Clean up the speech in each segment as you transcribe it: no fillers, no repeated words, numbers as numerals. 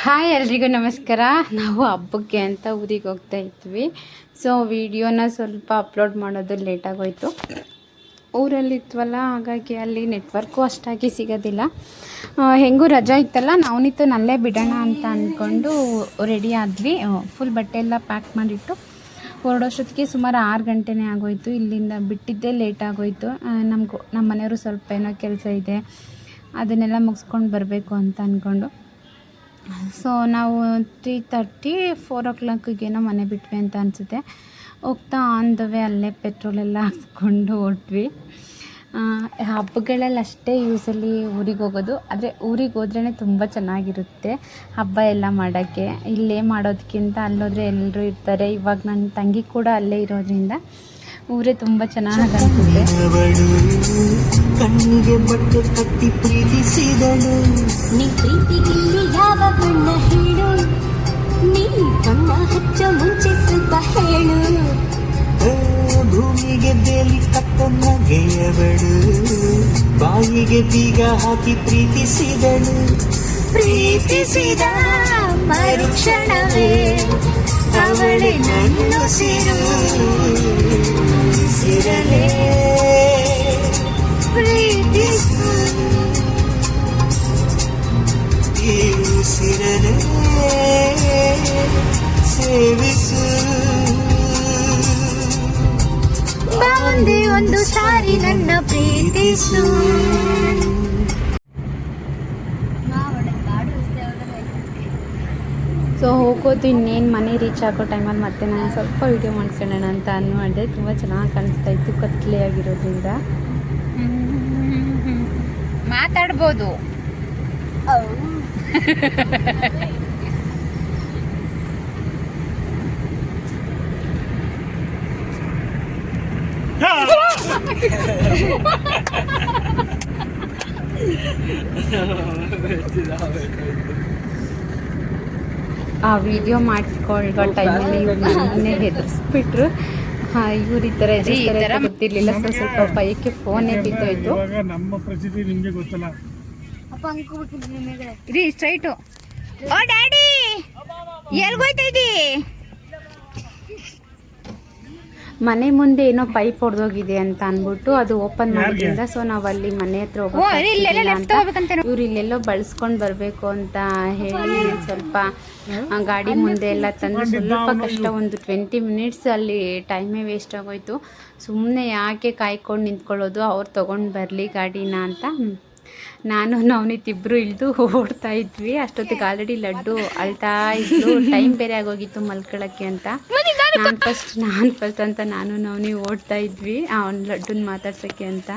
Hi ಎಲ್ರಿಗೂ ನಮಸ್ಕಾರ. ನಾವು ಹಬ್ಬಕ್ಕೆ ಅಂತ ಊರಿಗೆ ಹೋಗ್ತಾ ಇದ್ವಿ. ಸೊ ವಿಡಿಯೋನ ಸ್ವಲ್ಪ ಅಪ್ಲೋಡ್ ಮಾಡೋದು ಲೇಟಾಗೋಯಿತು. ಊರಲ್ಲಿ ಇದ್ವಲ್ಲ, ಹಾಗಾಗಿ ಅಲ್ಲಿ ನೆಟ್ವರ್ಕು ಅಷ್ಟಾಗಿ ಸಿಗೋದಿಲ್ಲ. ಹೆಂಗೂ ರಜಾ ಇತ್ತಲ್ಲ, ನಾವನಿತ್ತು ನಲ್ಲೇ ಬಿಡೋಣ ಅಂತ ಅಂದ್ಕೊಂಡು ರೆಡಿ ಆದ್ವಿ. ಫುಲ್ ಬಟ್ಟೆ ಎಲ್ಲ ಪ್ಯಾಕ್ ಮಾಡಿಟ್ಟು ಹೊರಡೋಷ್ಟೊತ್ತಿಗೆ ಸುಮಾರು 6 ಗಂಟೆನೇ ಆಗೋಯಿತು. ಇಲ್ಲಿಂದ ಬಿಟ್ಟಿದ್ದೇ ಲೇಟ್ ಆಗೋಯಿತು. ನಮ್ಮ ಮನೆಯವರು ಸ್ವಲ್ಪ ಏನೋ ಕೆಲಸ ಇದೆ, ಅದನ್ನೆಲ್ಲ ಮುಗಿಸ್ಕೊಂಡು ಬರಬೇಕು ಅಂತ ಅಂದ್ಕೊಂಡು. ಸೊ ನಾವು 3:30 4 o'clockಗೇನೋ ಮನೆ ಬಿಟ್ವಿ ಅಂತ ಅನಿಸುತ್ತೆ. ಹೋಗ್ತಾ ಆನ್ ದ ವೇ ಅಲ್ಲೇ ಪೆಟ್ರೋಲೆಲ್ಲ ಹಾಕ್ಸ್ಕೊಂಡು ಹೊರಟ್ವಿ. ಹಬ್ಬಗಳಲ್ಲಿ ಅಷ್ಟೇ ಯೂಸಲಿ ಊರಿಗೆ ಹೋಗೋದು, ಆದರೆ ಊರಿಗೆ ಹೋದ್ರೇ ತುಂಬ ಚೆನ್ನಾಗಿರುತ್ತೆ ಹಬ್ಬ ಎಲ್ಲ ಮಾಡೋಕ್ಕೆ. ಇಲ್ಲೇ ಮಾಡೋದಕ್ಕಿಂತ ಅಲ್ಲೋದ್ರೆ ಎಲ್ಲರೂ ಇರ್ತಾರೆ. ಇವಾಗ ನನ್ನ ತಂಗಿ ಕೂಡ ಅಲ್ಲೇ ಇರೋದ್ರಿಂದ ಊರೇ ತುಂಬ ಚೆನ್ನಾಗಿ ಅನಿಸುತ್ತೆ. ಕಣ್ಣಿಗೆ ಬಟ್ಟೆ ಕಟ್ಟಿ ಪ್ರೀತಿಸಿದಳು, ನೀ ಪ್ರೀತಿಗಿಲ್ಲಿ ಯಾವ ಬಣ್ಣ ಹೇಳು, ನೀ ಬಣ್ಣ ಹಚ್ಚ ಮುಂಚೆ ಸ್ವಲ್ಪ ಹೇಳು. ಭೂಮಿಗೆ ಬೇಲಿ ಕಟ್ಟ ನಗೆಯವಳು, ಬಾಯಿಗೆ ಬೀಗ ಹಾಕಿ ಪ್ರೀತಿಸಿದಳು. ಪ್ರೀತಿಸಿದ ಮರುಕ್ಷಣವೇ ಅವಳೆ ನನ್ನ ಸಿರಲೇ ಪ್ರೀತಿಸು, ಈ ಉಸಿರಲೇ ಸೇವಿಸು. ಬಂದೆ ಒಂದು ಸಾರಿ ನನ್ನ ಪ್ರೀತಿಸು. ಸೊ ಹೋಗೋದು ಇನ್ನೇನು ಮನೆ ರೀಚ್ ಆಗೋ ಟೈಮಲ್ಲಿ ಮತ್ತೆ ನಾನು ಸ್ವಲ್ಪ ವೀಡಿಯೋ ಮಾಡ್ಕೊಳ್ಳೋಣ ಅಂತ ಮಾಡಿದೆ. ತುಂಬ ಚೆನ್ನಾಗಿ ಕಾಣಿಸ್ತಾ ಇತ್ತು ಕತ್ಲೆ ಆಗಿರೋದ್ರಿಂದ. ಮಾತಾಡ್ಬೋದು. ಆ ವಿಡಿಯೋ ಮಾಡ್ಕೊಳ್ಳೋ ಟೈಮಲ್ಲಿ ಇವ್ರು ನನ್ನೇ ಹೆದರ್ಸ್ಬಿಟ್ರು. ಇವ್ರು ಈ ಥರ ಗೊತ್ತಿರಲಿಲ್ಲ. ಸ್ವಲ್ಪ ಭಯಕ್ಕೆ ಫೋನೇ ಬಿದ್ದೋಯ್ತು. ನಮ್ಮ ಪರಿಸ್ಥಿತಿ ನಿಮಗೆ ಗೊತ್ತಲ್ಲ. ರೀ ಸ್ಟ್ರೈಟು. Oh daddy, ಎಲ್ಗೋಯ್ತಾ ಇದ್ದೀ? ಮನೆ ಮುಂದೆ ಏನೋ ಪೈಪ್ ಹೊಡೆದೋಗಿದೆ ಅಂತ ಅಂದ್ಬಿಟ್ಟು ಅದು ಓಪನ್ ಮಾಡೋದ್ರಿಂದ ಸೊ ನಾವು ಅಲ್ಲಿ ಮನೆ ಹತ್ರ ಹೋಗ್ಬೇಕು. ಇವ್ರು ಇಲ್ಲೆಲ್ಲೋ ಬಳಸ್ಕೊಂಡು ಬರಬೇಕು ಅಂತ ಹೇಳಿ ಸ್ವಲ್ಪ ಗಾಡಿ ಮುಂದೆ ಎಲ್ಲ ತಂದು ಸ್ವಲ್ಪ ಕಷ್ಟ. ಒಂದು 20 ಮಿನಿಟ್ಸ್ ಅಲ್ಲಿ ಟೈಮೇ ವೇಸ್ಟ್ ಆಗೋಯ್ತು. ಸುಮ್ಮನೆ ಯಾಕೆ ಕಾಯ್ಕೊಂಡು ನಿಂತ್ಕೊಳ್ಳೋದು, ಅವ್ರು ತೊಗೊಂಡು ಬರಲಿ ಗಾಡಿನ ಅಂತ ನಾನು ನವನಿತ್ತಿಬ್ಬರು ಇಳಿದು ಓಡ್ತಾ ಇದ್ವಿ. ಅಷ್ಟೊತ್ತಿಗೆ ಆಲ್ರೆಡಿ ಲಡ್ಡು ಅಳ್ತಾ ಇದ್ದು ಟೈಮ್ ಬೇರೆ ಆಗೋಗಿತ್ತು ಮಲ್ಕೊಳ್ಳೋಕ್ಕೆ ಅಂತ. ನಾನು ಫಸ್ಟ್ ಅಂತ ನಾನು ನವನಿ ಓಡ್ತಾ ಇದ್ವಿ ಅವ್ನು ಲಡ್ಡುನ ಮಾತಾಡ್ಸೋಕ್ಕೆ ಅಂತ.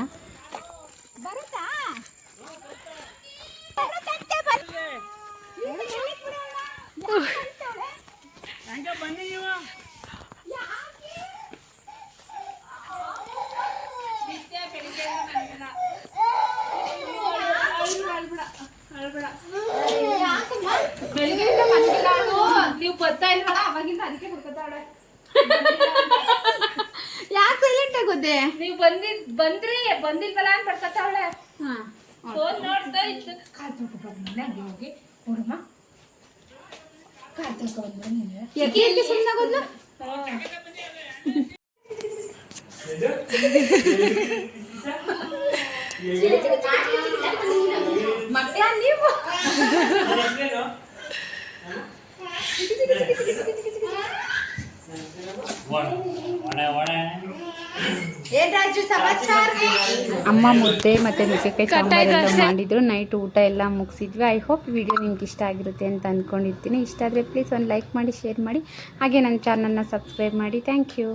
ನೀವು ಬರ್ತಾ ಇಲ್ವಲ್ಲ ಅವಾಗಿಂದ ಅದಕ್ಕೆ ಹುಡ್ಕೊತಾಳೆ. ಯಾಕೆ ಸೈಲೆಂಟ್ ಆಗೋದೆ? ನೀವು ಬಂದಿಲ್ವಲ್ಲ ಅಂತ ಬರ್ಕೊತಾವಳೆ. ಫೋನ್ ನೋಡ್ತಾ ಇತ್ತು. ಕಾಲ್ ತೊಳ್ಕೊಬಂದ್ರೆ ಹೋಗಿ ನೋಡಮ್ಮ, ಕಾಲ್ ತೊಳ್ಕೊಬಂದ್ರೆ ಯಾಕೆ ಸುಮ್ಮನಾಗೋದ್ಲು? ಮಕ್ಕಳ ನೀವು ಅಮ್ಮ ಮುದ್ದೆ ಮತ್ತು ನುಗ್ಗೆಕಾಯಿ ಸಾಂಬಾರೆಲ್ಲ ಮಾಡಿದ್ರು. ನೈಟ್ ಊಟ ಎಲ್ಲ ಮುಗಿಸಿದ್ವಿ. ಐ ಹೋಪ್ ವಿಡಿಯೋ ನಿಮ್ಗೆ ಇಷ್ಟ ಆಗಿರುತ್ತೆ ಅಂತ ಅಂದ್ಕೊಂಡಿರ್ತೀನಿ. ಇಷ್ಟ ಆದರೆ ಪ್ಲೀಸ್ ಒಂದು ಲೈಕ್ ಮಾಡಿ, ಶೇರ್ ಮಾಡಿ, ಹಾಗೆ ನನ್ನ ಚಾನಲ್ನ ಸಬ್ಸ್ಕ್ರೈಬ್ ಮಾಡಿ. Thank you.